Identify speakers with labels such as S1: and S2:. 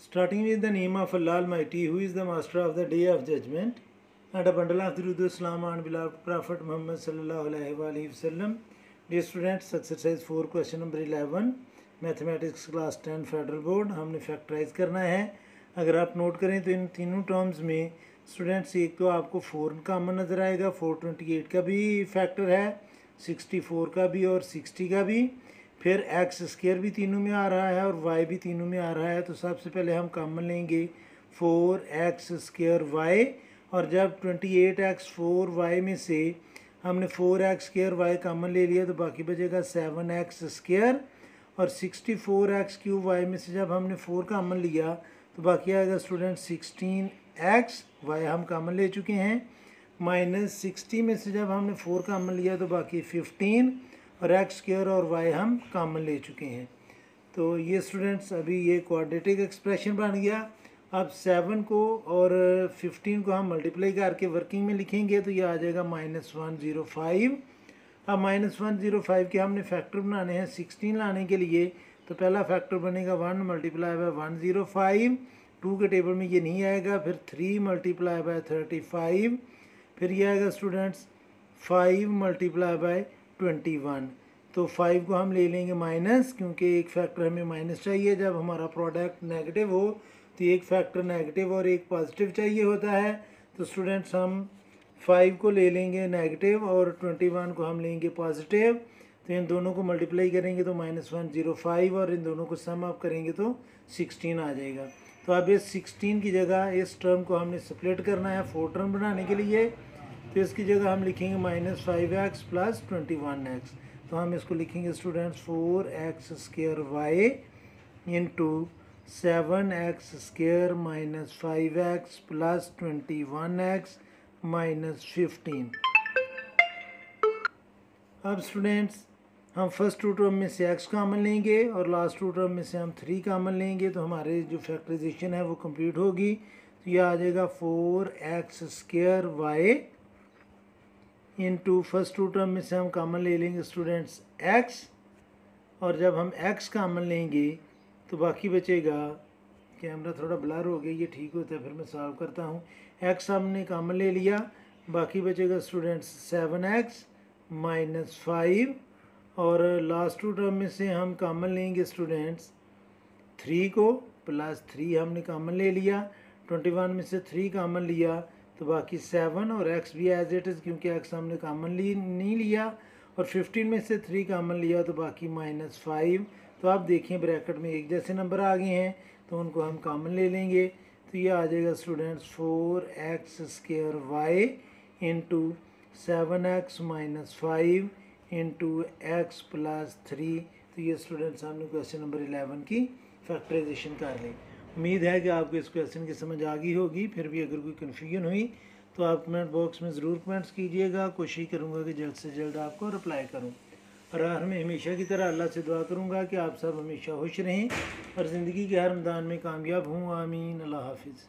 S1: Starting with the name of Allah Almighty, who is the master of the day of judgment, and a bundle of Durud Islam and beloved Prophet Muhammad sallallahu alaihi wasallam. Dear students, exercise 4 question number 11 mathematics class 10 federal board. हमने factorise करना है. अगर आप note करें तो इन तीनों terms में students एक तो आपको 4 कॉमन नज़र आएगा, 428 का भी फैक्टर है, 64 का भी और 60 का भी. फिर एक्स स्क्वायर भी तीनों में आ रहा है और वाई भी तीनों में आ रहा है. तो सबसे पहले हम कॉमन लेंगे 4x स्क्वायर वाई, और जब 28x 4y में से हमने 4x स्क्वायर वाई कॉमन ले लिया तो बाकी बचेगा 7x स्क्वायर, और 64x क्यूब वाई में से जब हमने 4 कॉमन लिया तो बाकी आएगा स्टूडेंट 16x वाई हम कॉमन ले चुके हैं, माइनस 60 में से जब हमने 4 कॉमन लिया तो बाकी 15, और एक्स स्क्वायर और वाई हम कॉमन ले चुके हैं. तो ये स्टूडेंट्स अभी ये क्वाड्रेटिक एक्सप्रेशन बन गया. अब 7 को और 15 को हम मल्टीप्लाई करके वर्किंग में लिखेंगे तो ये आ जाएगा -105. अब -105 के हमने फैक्टर बनाने हैं 16 लाने के लिए. तो पहला फैक्टर बनेगा 1 मल्टीप्लाई बाय 105, 2 के टेबल में ये नहीं आएगा. फिर 3 मल्टीप्लाई बाय 35, फिर ये आएगा स्टूडेंट्स 5 मल्टीप्लाई बाय 21. तो 5 को हम ले लेंगे माइनस, क्योंकि एक फैक्टर हमें माइनस चाहिए. जब हमारा प्रोडक्ट नेगेटिव हो तो एक फैक्टर नेगेटिव और एक पॉजिटिव चाहिए होता है. तो स्टूडेंट्स हम 5 को ले लेंगे नेगेटिव और 21 को हम लेंगे पॉजिटिव. तो इन दोनों को मल्टीप्लाई करेंगे तो -105, और इन दोनों को सम अप करेंगे तो 16 आ जाएगा. तो अब इस 16 की जगह इस टर्म को हमने स्प्लिट करना है 4 टर्म बनाने के लिए. तो इसकी जगह हम लिखेंगे -5x प्लस 21x. तो हम इसको लिखेंगे students 4x square y into 7x square minus 5x plus 21x minus 15. अब स्टूडेंट्स हम फर्स्ट 2 टर्म में से x कॉमन लेंगे और लास्ट 2 टर्म में से हम 3 कॉमन लेंगे तो हमारे जो फैक्टराइजेशन है वो कंप्लीट होगी. तो ये आ जाएगा 4x square y into first 2 term में से हम कॉमन ले लेंगे स्टूडेंट्स x, और जब हम x कॉमन लेंगे तो बाकी बचेगा, कैमरा थोड़ा ब्लर हो गया, ये ठीक होता है फिर मैं सॉल्व करता हूँ. x हमने कॉमन ले लिया, बाकी बचेगा स्टूडेंट्स 7x माइनस 5, और लास्ट 2 टर्म में से हम कॉमन लेंगे स्टूडेंट्स 3 को, प्लस 3 हमने कॉमन ले लिया. 21 में से 3 कॉमन लिया तो बाकी 7, और x भी एज इट इज़ क्योंकि x हमने कॉमन नहीं लिया, और 15 में से 3 कॉमन लिया तो बाकी -5. तो आप देखिए ब्रैकेट में एक जैसे नंबर आ गए हैं तो उनको हम कॉमन ले लेंगे. तो ये आ जाएगा students 4x square y into 7x minus 5 into x plus 3. तो ये स्टूडेंट्स हमने क्वेश्चन नंबर 11 की फैक्टराइजेशन कर ली. उम्मीद है कि आपको इस क्वेश्चन की समझ आ गई होगी. फिर भी अगर कोई कन्फ्यूजन हुई तो आप कमेंट बॉक्स में ज़रूर कमेंट्स कीजिएगा. कोशिश करूँगा कि जल्द से जल्द आपको रिप्लाई करूँ. और मैं हमेशा की तरह अल्लाह से दुआ करूँगा कि आप सब हमेशा खुश रहें और ज़िंदगी के हर मैदान में कामयाब हों. आमीन. अल्लाह हाफिज़.